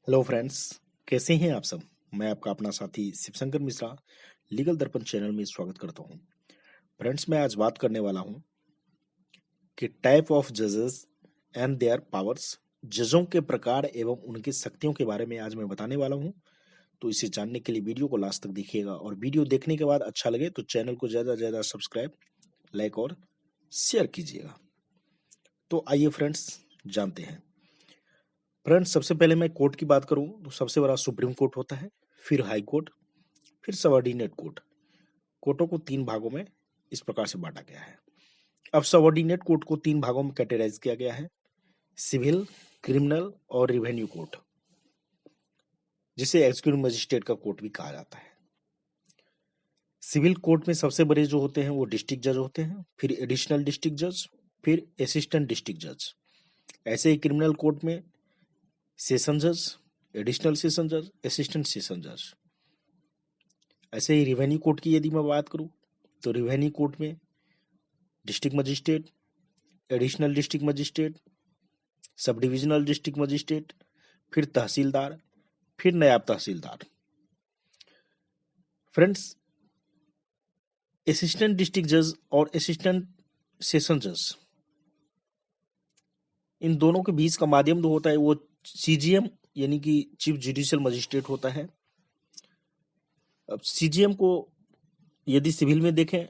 Hello friends, कैसे हैं आप सब। मैं आपका अपना साथी शिवशंकर मिश्रा लीगल दर्पण चैनल में स्वागत करता हूं। फ्रेंड्स, मैं आज बात करने वाला हूं कि टाइप ऑफ जजेस एंड देयर पावर्स, जजों के प्रकार एवं उनकी शक्तियों के बारे में आज मैं बताने वाला हूं। तो इसे जानने के लिए वीडियो को लास्ट तक देखिएगा और वीडियो देखने के बाद अच्छा लगे तो चैनल को ज़्यादा से ज़्यादा सब्सक्राइब, लाइक और शेयर कीजिएगा। तो आइए फ्रेंड्स, जानते हैं। फ्रेंड्स, सबसे पहले मैं कोर्ट की बात करूं तो सबसे बड़ा सुप्रीम कोर्ट होता है, फिर हाई कोर्ट, फिर सबऑर्डिनेट कोर्ट। कोर्टों को तीन भागों में इस प्रकार से बांटा गया है। अब सबऑर्डिनेट कोर्ट को तीन भागों में कैटेगराइज किया गया है, सिविल, क्रिमिनल और रिवेन्यू कोर्ट, जिसे एग्जीक्यूटिव मजिस्ट्रेट का कोर्ट भी कहा जाता है। सिविल कोर्ट में सबसे बड़े जो होते हैं वो डिस्ट्रिक्ट जज होते हैं, फिर एडिशनल डिस्ट्रिक्ट जज, फिर असिस्टेंट डिस्ट्रिक्ट जज। ऐसे ही क्रिमिनल कोर्ट में सेशन जज, एडिशनल सेशन जज, असिस्टेंट सेशन जज। ऐसे ही रिवेन्यू कोर्ट की यदि मैं बात करूं तो रिवेन्यू कोर्ट में district magistrate, additional district magistrate, sub divisional district magistrate, फिर तहसीलदार, फिर नायब तहसीलदार। फ्रेंड्स, असिस्टेंट डिस्ट्रिक्ट जज और असिस्टेंट सेशन जज, इन दोनों के बीच का माध्यम जो होता है वो सीजीएम यानी कि चीफ जुडिशियल मजिस्ट्रेट होता है। अब सीजीएम को यदि सिविल में देखें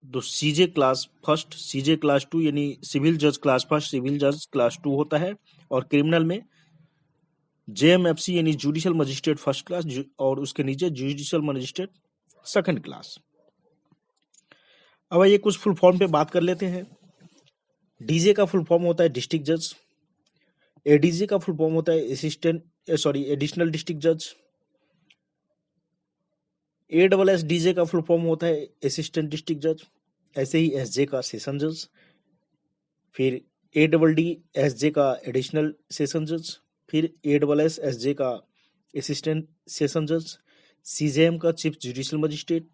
तो सीजे class first, CJ class to यानी सिविल जज क्लास फर्स्ट, सिविल जज क्लास टू होता है। और क्रिमिनल में जेएमएफसी यानी जुडिशियल मजिस्ट्रेट फर्स्ट क्लास और उसके नीचे जुडिशियल मजिस्ट्रेट सेकंड क्लास। अब ये कुछ फुल फॉर्म पे बात कर लेते हैं। डीजे का फुल फॉर्म होता है डिस्ट्रिक्ट जज, एडीजे का फुल फॉर्म होता है एडिशनल डिस्ट्रिक्ट जज, एडब्ल्यूएस डीजे का फुल फॉर्म होता है असिस्टेंट डिस्ट्रिक्ट जज, ऐसे ही एसजे का सेशन जज, फिर एडब्ल्यूडी एसजे का एडिशनल सेशन जज, फिर एडब्ल्यूएस एसजे का असिस्टेंट सेशन जज, सीजेएम का चीफ जुडिशियल मजिस्ट्रेट,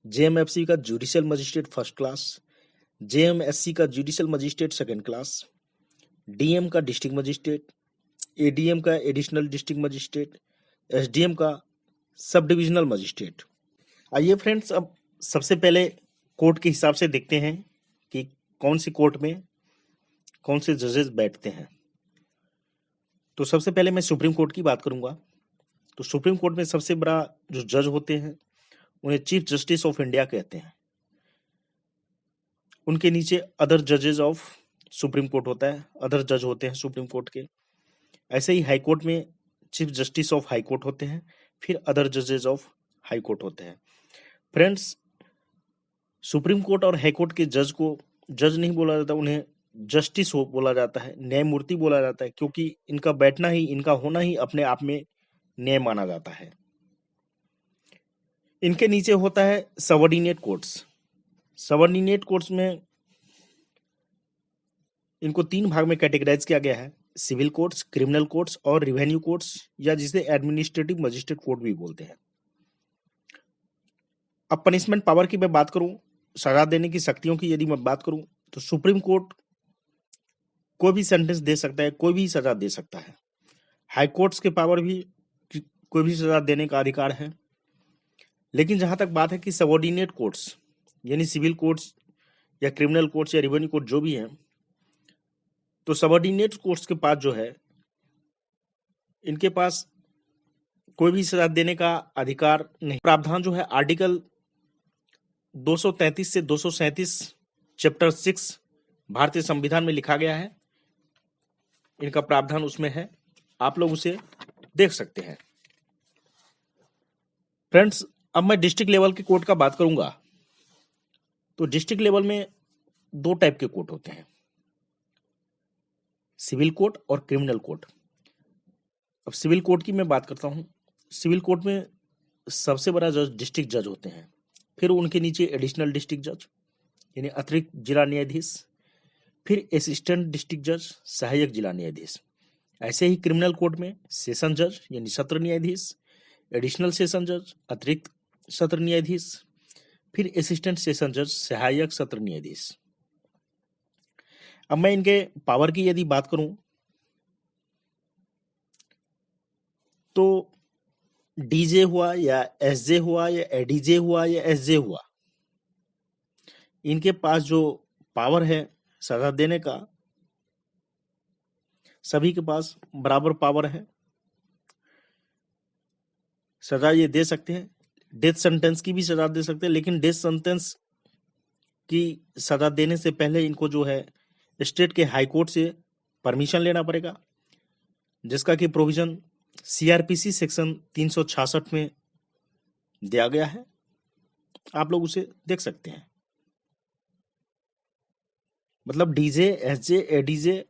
जेएमएफसी का जुडिशियल मजिस्ट्रेट फर्स्ट क्लास, जेएमएससी का judicial magistrate second class, DM का डिस्ट्रिक्ट मजिस्ट्रेट, एडीएम का एडिशनल डिस्ट्रिक्ट मजिस्ट्रेट, एसडीएम का सब डिविजनल मजिस्ट्रेट। आइए फ्रेंड्स, अब सबसे पहले कोर्ट के हिसाब से देखते हैं कि कौन सी कोर्ट में कौन से जजेस बैठते हैं। तो सबसे पहले मैं सुप्रीम कोर्ट की बात करूंगा। तो सुप्रीम कोर्ट में सबसे बड़ा जो जज होते हैं उन्हें चीफ जस्टिस ऑफ इंडिया कहते हैं। उनके नीचे अदर जजेस ऑफ सुप्रीम कोर्ट होता है, अदर जज होते हैं सुप्रीम कोर्ट के। ऐसे ही हाई कोर्ट में chief justice of high court होते हैं, फिर अदर जजेस ऑफ हाई कोर्ट होते हैं। फ्रेंड्स, सुप्रीम कोर्ट और हाई कोर्ट के जज को जज नहीं बोला जाता, उन्हें जस्टिस बोला जाता है, न्यायमूर्ति बोला जाता है, क्योंकि इनका बैठना ही, इनका होना ही अपने आप में न्याय माना जाता है। इनके नीचे होता है सबऑर्डिनेट कोर्ट्स। सबऑर्डिनेट कोर्ट्स में इनको तीन भाग में कैटेगराइज किया गया है, सिविल कोर्ट्स, क्रिमिनल कोर्ट्स और रिवेन्यू कोर्ट्स, या जिसे एडमिनिस्ट्रेटिव मजिस्ट्रेट कोर्ट भी बोलते हैं। अब पनिशमेंट पावर की मैं बात करूं, सजा देने की शक्तियों की यदि मैं बात करूं, तो सुप्रीम कोर्ट कोई भी सेंटेंस दे सकता है, कोई भी सजा दे सकता है। हाई कोर्ट्स के पावर भी कोई भी सजा देने का अधिकार है। लेकिन जहां तक बात है कि सबऑर्डिनेट कोर्ट्स यानी सिविल कोर्ट्स या क्रिमिनल कोर्ट्स या रिवेन्यू कोर्ट जो भी है, तो सबऑर्डिनेट कोर्ट्स के पास जो है, इनके पास कोई भी सजा देने का अधिकार नहीं। प्रावधान जो है आर्टिकल 233 से 237 चैप्टर 6 भारतीय संविधान में लिखा गया है। इनका प्रावधान उसमें है, आप लोग उसे देख सकते हैं। फ्रेंड्स, अब मैं डिस्ट्रिक्ट लेवल के कोर्ट का बात करूंगा। तो डिस्ट्रिक्ट लेवल में दो टाइप के कोर्ट होते हैं, सिविल कोर्ट और क्रिमिनल कोर्ट। अब सिविल कोर्ट की मैं बात करता हूं। सिविल कोर्ट में सबसे बड़ा जज डिस्ट्रिक्ट जज होते हैं, फिर उनके नीचे एडिशनल डिस्ट्रिक्ट जज यानी अतिरिक्त जिला न्यायाधीश, फिर असिस्टेंट डिस्ट्रिक्ट जज, सहायक जिला न्यायाधीश। ऐसे ही क्रिमिनल कोर्ट में सेशन जज यानी सत्र न्यायाधीश, एडिशनल सेशन जज, अतिरिक्त सत्र न्यायाधीश, फिर असिस्टेंट सेशन जज, सहायक सत्र न्यायाधीश। अब मैं इनके पावर की यदि बात करूं, तो डीजे हुआ या एसजे हुआ या एडीजे हुआ या एसजे हुआ, इनके पास जो पावर है सजा देने का, सभी के पास बराबर पावर है, सजा ये दे सकते हैं। डेथ सेंटेंस की भी सजा दे सकते हैं, लेकिन डेथ सेंटेंस की सजा देने से पहले इनको जो है स्टेट के हाई कोर्ट से परमिशन लेना पड़ेगा, जिसका कि प्रोविजन सीआरपीसी सेक्शन 366 में दिया गया है। आप लोग उसे देख सकते हैं। मतलब DJ, SJ, ADJ,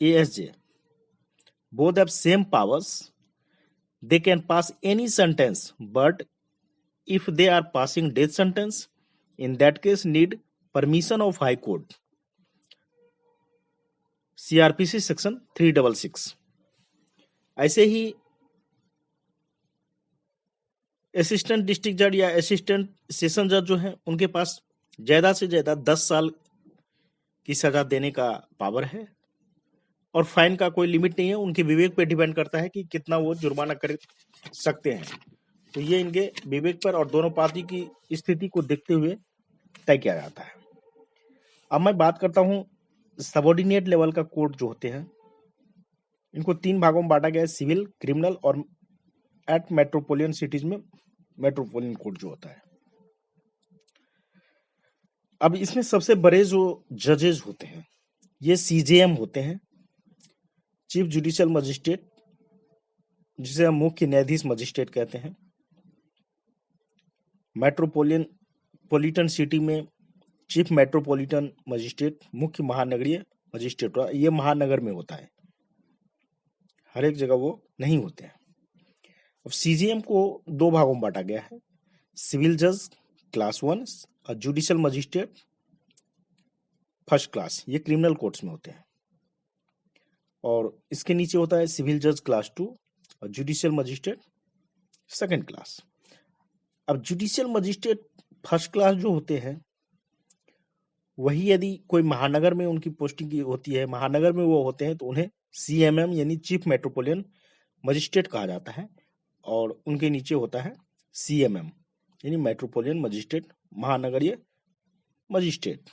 ASJ both have same powers. They can pass any sentence, but if they are passing death sentence, in that case need permission of High Court. CRPC section 366। ऐसे ही असिस्टेंट डिस्ट्रिक्ट जज या assistant session जज जो है, उनके पास ज्यादा से ज्यादा 10 साल की सजा देने का पावर है, और फाइन का कोई लिमिट नहीं है। उनके विवेक पे डिपेंड करता है कि कितना वो जुर्माना कर सकते हैं। तो ये इनके विवेक पर और दोनों पार्टी की स्थिति को देखते हुए तय किया जाता है। अब मैं बात करता हूं सबऑर्डिनेट लेवल का कोर्ट जो होते हैं, इनको 3 भागों में बांटा गया है, सिविल, क्रिमिनल और एट मेट्रोपोलियन सिटीज में मेट्रोपोलियन कोर्ट जो होता है। अब इसमें सबसे बड़े जो जजेस होते हैं ये सीजेएम होते हैं, चीफ जुडिशियल मजिस्ट्रेट, जिसे हम मुख्य न्यायाधीश मजिस्ट्रेट कहते हैं। मेट्रोपोलिटन सिटी में चीफ मेट्रोपोलिटन मजिस्ट्रेट, मुख्य महानगरीय मजिस्ट्रेट, ये महानगर में होता है, हर एक जगह वो नहीं होते हैं। अब सीजीएम को 2 भागों में बांटा गया है, सिविल जज क्लास 1 और जुडिशियल मजिस्ट्रेट फर्स्ट क्लास, ये क्रिमिनल कोर्ट्स में होते हैं। और इसके नीचे होता है सिविल जज क्लास 2 और जुडिशियल मजिस्ट्रेट सेकंड क्लास। अब जुडिशियल मजिस्ट्रेट फर्स्ट क्लास जो होते हैं, वही यदि कोई महानगर में उनकी पोस्टिंग की होती है, महानगर में वो होते हैं, तो उन्हें सीएमएम यानी चीफ मेट्रोपोलियन मजिस्ट्रेट कहा जाता है, और उनके नीचे होता है सीएमएम यानी मेट्रोपोलियन मजिस्ट्रेट, महानगरीय मजिस्ट्रेट।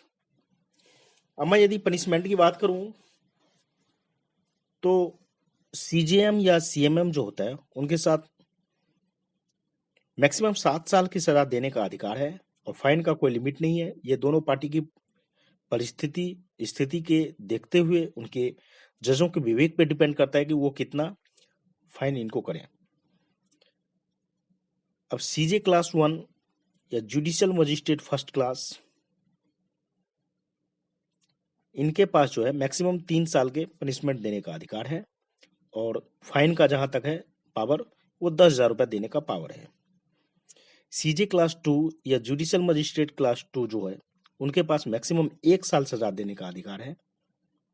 अब मैं यदि पनिशमेंट की बात करूं तो सीजेएम या सीएमएम जो होता है, उनके साथ मैक्सिमम 7 साल की सजा देने का अधिकार है, और फाइन का कोई लिमिट नहीं है। ये दोनों पार्टी की स्थिति के देखते हुए उनके जजों के विवेक पे डिपेंड करता है कि वो कितना फाइन इनको करें। अब सीजे क्लास 1 या जुडिशियल मजिस्ट्रेट फर्स्ट क्लास, इनके पास जो है मैक्सिमम 3 साल के पनिशमेंट देने का अधिकार है, और फाइन का जहां तक है पावर, वो 10,000 रुपए देने का पावर है। सीजे क्लास 2 या जुडिशियल मजिस्ट्रेट क्लास 2 जो है, उनके पास मैक्सिमम 1 साल सजा देने का अधिकार है,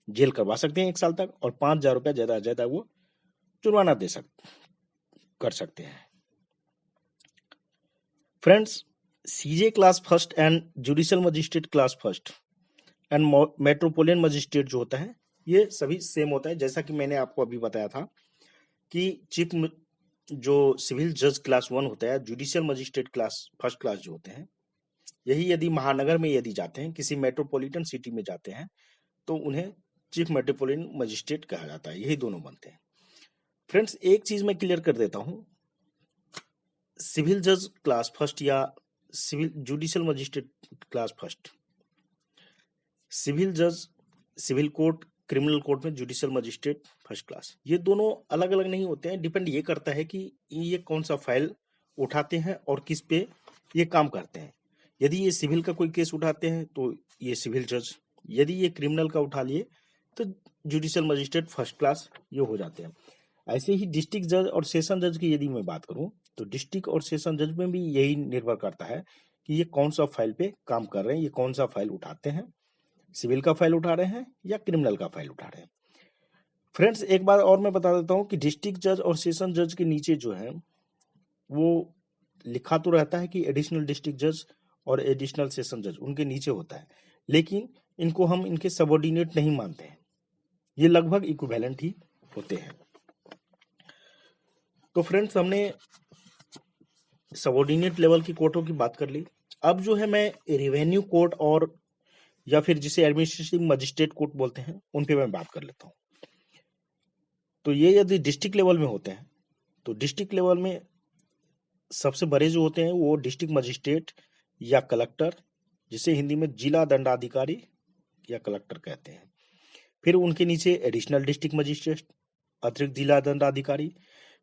जेल करवा सकते हैं 1 साल तक, और 5,000 रुपए ज्यादा वो जुर्माना कर सकते हैं। Friends, CJ class first and judicial magistrate class first and metropolitan magistrate जो होता है, ये सभी सेम होता है। जैसा कि मैंने आपको अभी बताया था कि चीफ जो सिविल जज क्लास 1 होता है, judicial magistrate class first class जो होते हैं, यही यदि महानगर में यदि जाते हैं, किसी मेट्रोपोलिटन सिटी में जाते हैं, तो उन्हें चीफ मेट्रोपोलिटन मजिस्ट्रेट कहा जाता है। यही दोनों बनते हैं। फ्रेंड्स, एक चीज मैं क्लियर कर देता हूं, सिविल जज क्लास फर्स्ट या civil judicial magistrate class first, civil जज सिविल कोर्ट, क्रिमिनल कोर्ट में जुडिशियल मजिस्ट्रेट फर्स्ट क्लास, ये दोनों अलग अलग नहीं होते हैं। डिपेंड ये करता है कि ये कौन सा फाइल उठाते हैं और किस पे ये काम करते हैं। यदि ये सिविल का कोई केस उठाते हैं तो ये सिविल जज, यदि ये क्रिमिनल का उठा लिए तो जुडिशियल मजिस्ट्रेट फर्स्ट क्लास ये हो जाते हैं। ऐसे ही डिस्ट्रिक्ट जज और सेशन जज की यदि मैं बात करूं, तो डिस्ट्रिक्ट और सेशन जज में भी यही निर्भर करता है कि ये कौन सा फाइल पे काम कर रहे हैं, ये कौन सा फाइल उठाते हैं, सिविल का फाइल उठा रहे हैं या क्रिमिनल का फाइल उठा रहे हैं। फ्रेंड्स, एक बात और मैं बता देता हूं कि डिस्ट्रिक्ट जज और सेशन जज के नीचे जो है वो लिखा तो रहता है कि एडिशनल डिस्ट्रिक्ट जज और एडिशनल सेशन जज उनके नीचे होता है, लेकिन इनको हम इनके सबऑर्डिनेट नहीं मानते हैं, ये लगभग इक्विवेलेंट ही होते हैं। तो फ्रेंड्स, हमने सबऑर्डिनेट लेवल की कोर्टों की बात कर ली। अब जो है मैं रेवेन्यू कोर्ट और या फिर जिसे एडमिनिस्ट्रेटिव मजिस्ट्रेट कोर्ट बोलते हैं उन पे मैं बात कर लेता हूँ। तो ये यदि डिस्ट्रिक्ट लेवल में होते हैं तो डिस्ट्रिक्ट लेवल में सबसे बड़े जो होते हैं वो डिस्ट्रिक्ट मजिस्ट्रेट या कलेक्टर, जिसे हिंदी में जिला दंडाधिकारी या कलेक्टर कहते हैं। फिर उनके नीचे एडिशनल डिस्ट्रिक्ट मजिस्ट्रेट, अतिरिक्त जिला दंडाधिकारी।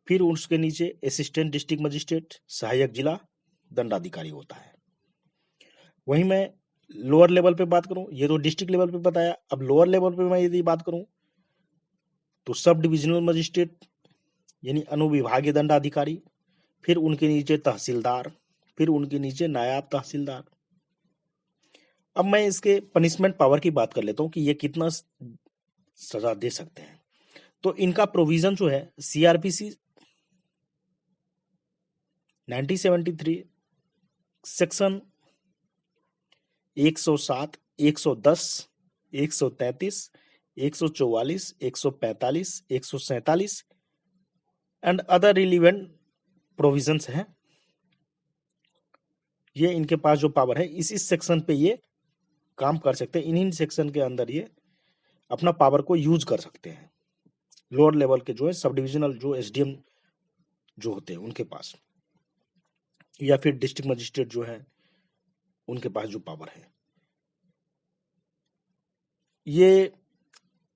फिर उसके नीचे असिस्टेंट डिस्ट्रिक्ट मजिस्ट्रेट, सहायक जिला दंडाधिकारी होता है। वहीं मैं लोअर लेवल पे बात करूं, ये तो डिस्ट्रिक्ट लेवल पे बताया। अब लोअर लेवल पे मैं यदि बात करूं तो सब डिविजनल मजिस्ट्रेट यानी अनुविभागीय दंडाधिकारी, फिर उनके नीचे तहसीलदार, फिर उनके नीचे नायब तहसीलदार। अब मैं इसके पनिशमेंट पावर की बात कर लेता हूं कि ये कितना सजा दे सकते हैं। तो इनका प्रोविजन जो है CrPC 1973 section 107, 110, 133, 144, 145, 147 and other relevant provisions हैं। ये इनके पास जो पावर है इस सेक्शन पे ये काम कर सकते हैं। इन्हीं सेक्शन के अंदर ये अपना पावर को यूज कर सकते हैं। लोअर लेवल के जो है सब डिविजनल जो एसडीएम जो होते हैं उनके पास, या फिर डिस्ट्रिक्ट मजिस्ट्रेट जो है उनके पास जो पावर है, ये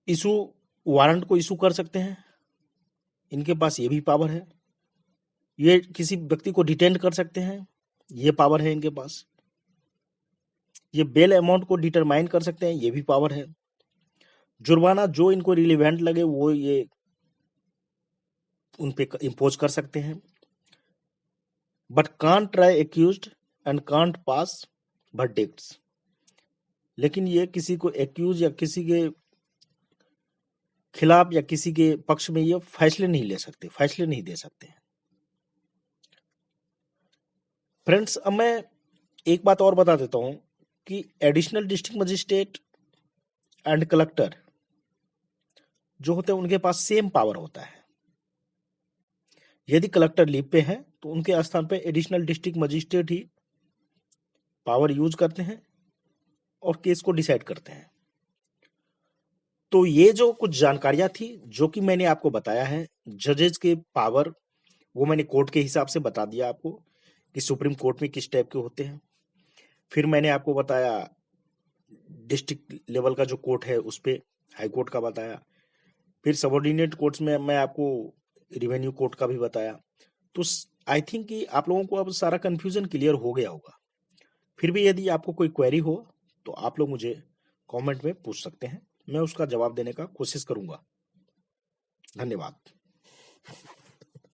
इशू वारंट को इशू कर सकते हैं। इनके पास ये भी पावर है। ये किसी व्यक्ति को डिटेन कर सकते हैं, ये पावर है इनके पास। ये बेल अमाउंट को डिटरमाइन कर सकते हैं, ये भी पावर है। जुर्माना जो इनको रिलेवेंट लगे वो ये उन पे इम्पोज कर सकते हैं। But can't try accused and can't pass verdicts. लेकिन ये किसी को एक्यूज या किसी के खिलाफ या किसी के पक्ष में ये फैसले नहीं ले सकते, फैसले नहीं दे सकते। फ्रेंड्स, अब मैं एक बात और बता देता हूं कि additional district magistrate and collector जो होते हैं उनके पास सेम पावर होता है। यदि कलेक्टर लीव पे हैं तो उनके स्थान पे एडिशनल डिस्ट्रिक्ट मजिस्ट्रेट ही पावर यूज करते हैं और केस को डिसाइड करते हैं। तो ये जो कुछ जानकारियां थी जो कि मैंने आपको बताया है जजेस के पावर, वो मैंने कोर्ट के हिसाब से बता दिया आपको कि सुप्रीम कोर्ट में किस टाइप के होते हैं। फिर मैंने आपको बताया डिस्ट्रिक्ट लेवल का जो कोर्ट है उस पे हाई कोर्ट का बताया। फिर सबऑर्डिनेट कोर्ट्स में मैं आपको रिवेन्यू कोर्ट का भी बताया। तो आई थिंक कि आप लोगों को अब सारा कंफ्यूजन क्लियर हो गया होगा। फिर भी यदि आपको कोई क्वेरी हो तो आप लोग मुझे कमेंट में पूछ सकते हैं, मैं उसका जवाब देने का कोशिश करूंगा। धन्यवाद।